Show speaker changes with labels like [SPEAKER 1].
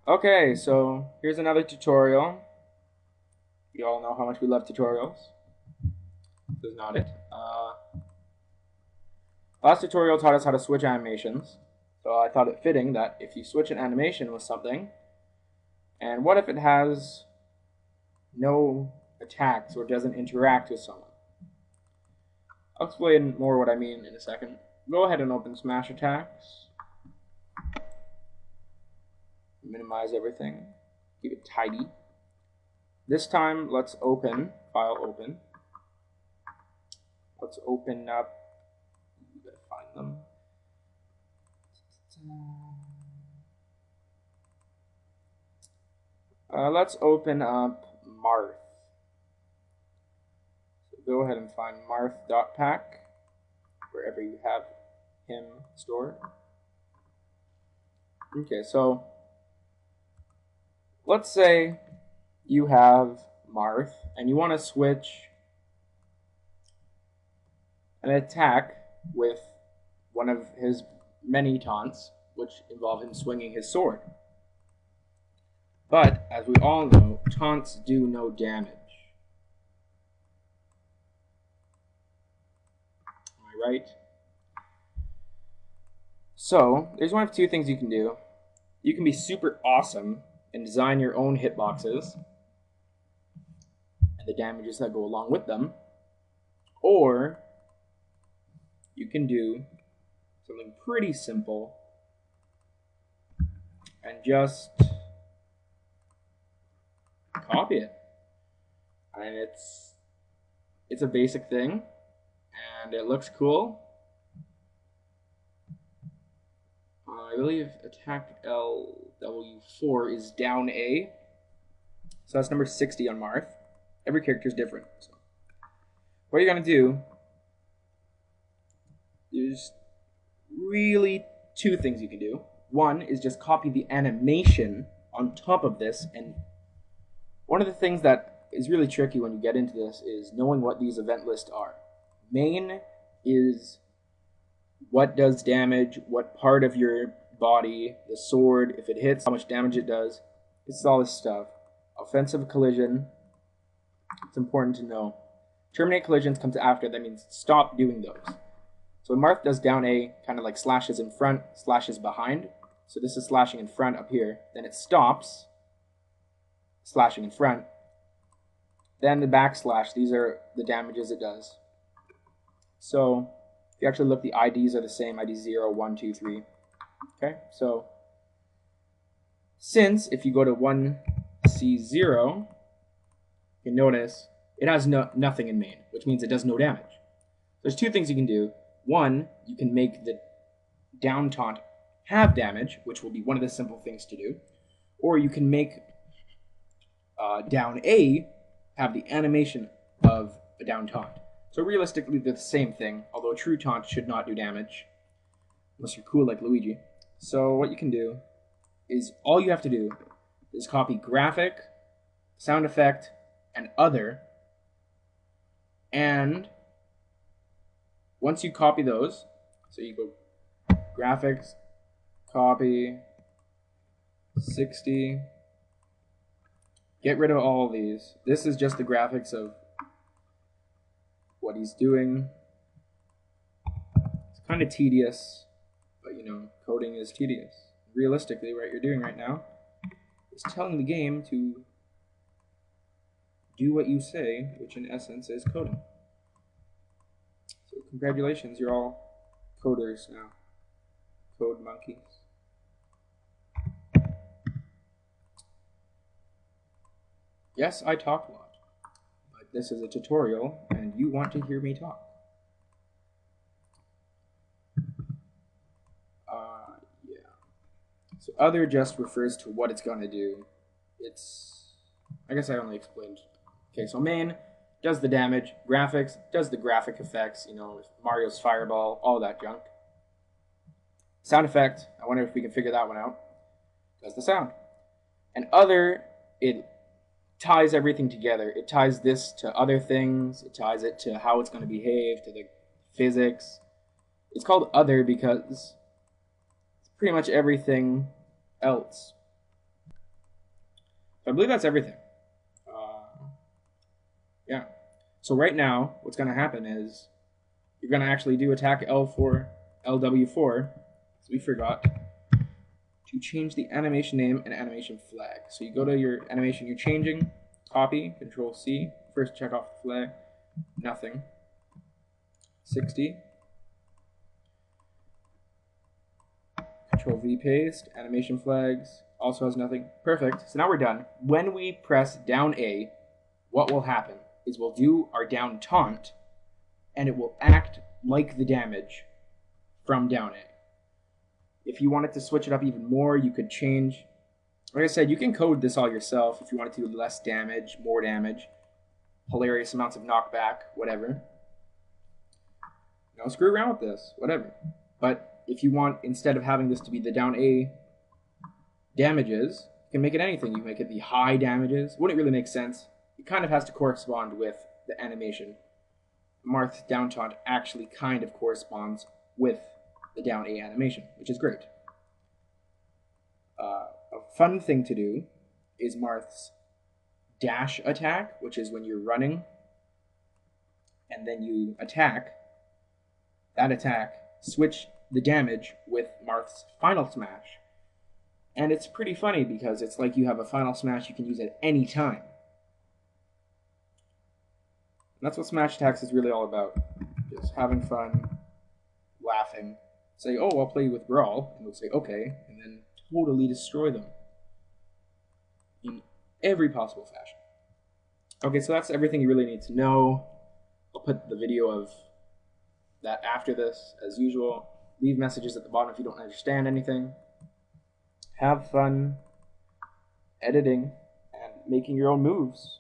[SPEAKER 1] Okay, so here's another tutorial. You all know how much we love tutorials. This is not it. Last tutorial taught us how to switch animations. So I thought it fitting that if you switch an animation with something, and what if it has no attacks or doesn't interact with someone? I'll explain more what I mean in a second. Go ahead and open Smash Attacks. Minimize everything. Keep it tidy. This time, let's open, file open. Let's open up, you gotta find them. Let's open up Marth. So go ahead and find Marth.pack, wherever you have him stored. Okay, so let's say you have Marth and you want to switch an attack with one of his many taunts, which involve him swinging his sword. But, as we all know, taunts do no damage. Am I right? So, there's one of two things you can do. You can be super awesome and design your own hitboxes and the damages that go along with them, or you can do something pretty simple and just copy it. And it's a basic thing and it looks cool. I believe attack LW4 is down A. So that's number 60 on Marth. Every character is different. So what you're going to do, there's really two things you can do. One is just copy the animation on top of this, and one of the things that is really tricky when you get into this is knowing what these event lists are. Main is what does damage, what part of your body, the sword, if it hits, how much damage it does. It's all this stuff. Offensive collision, it's important to know. Terminate collisions comes after, that means stop doing those. So when Marth does down A, kind of like slashes in front, slashes behind. So this is slashing in front up here. Then it stops, slashing in front. Then the backslash, these are the damages it does. So if you actually look, the IDs are the same, ID 0, 1, 2, 3. Okay, so since if you go to 1C0, you can notice it has nothing in main, which means it does no damage. There's two things you can do. One, you can make the down taunt have damage, which will be one of the simple things to do. Or you can make down A have the animation of a down taunt. So realistically, they're the same thing, although a true taunt should not do damage, unless you're cool like Luigi. So what you can do is, all you have to do is copy graphic, sound effect, and other, and once you copy those, so you go graphics, copy, 60, get rid of all of these. This is just the graphics of what he's doing. It's kind of tedious, but you know, coding is tedious. Realistically, what you're doing right now is telling the game to do what you say, which in essence is coding. So congratulations, you're all coders now. Code monkeys. Yes, I talk a lot, but this is a tutorial and you want to hear me talk. Yeah. So other just refers to what it's going to do. I guess I only explained. Okay, so main does the damage, graphics does the graphic effects, you know, Mario's fireball, all that junk. Sound effect, I wonder if we can figure that one out. Does the sound. And other, it ties everything together. It ties this to other things, it ties it to how it's going to behave, to the physics. It's called other because it's pretty much everything else. So I believe that's everything. Yeah. So right now, what's going to happen is you're going to actually do attack L4, LW4, because we forgot to change the animation name and animation flag. So you go to your animation you're changing, copy, Control C, first check off the flag, nothing. 60. Control V paste, animation flags, also has nothing. Perfect. So now we're done. When we press down A, what will happen is we'll do our down taunt, and it will act like the damage from down A. If you wanted to switch it up even more, you could change. Like I said, you can code this all yourself if you wanted to do less damage, more damage, hilarious amounts of knockback, whatever. You know, screw around with this, whatever. But if you want, instead of having this to be the down A damages, you can make it anything. You can make it the high damages. Wouldn't really make sense. It kind of has to correspond with the animation. Marth's down taunt actually kind of corresponds with the down A animation, which is great. A fun thing to do is Marth's dash attack, which is when you're running and then you attack. That attack, switch the damage with Marth's final smash. And it's pretty funny because it's like you have a final smash you can use at any time. And that's what smash attacks is really all about. Just having fun, laughing, say, oh, I'll play with Brawl, and we'll say, okay, and then totally destroy them in every possible fashion. Okay, so that's everything you really need to know. I'll put the video of that after this, as usual. Leave messages at the bottom if you don't understand anything. Have fun editing and making your own moves.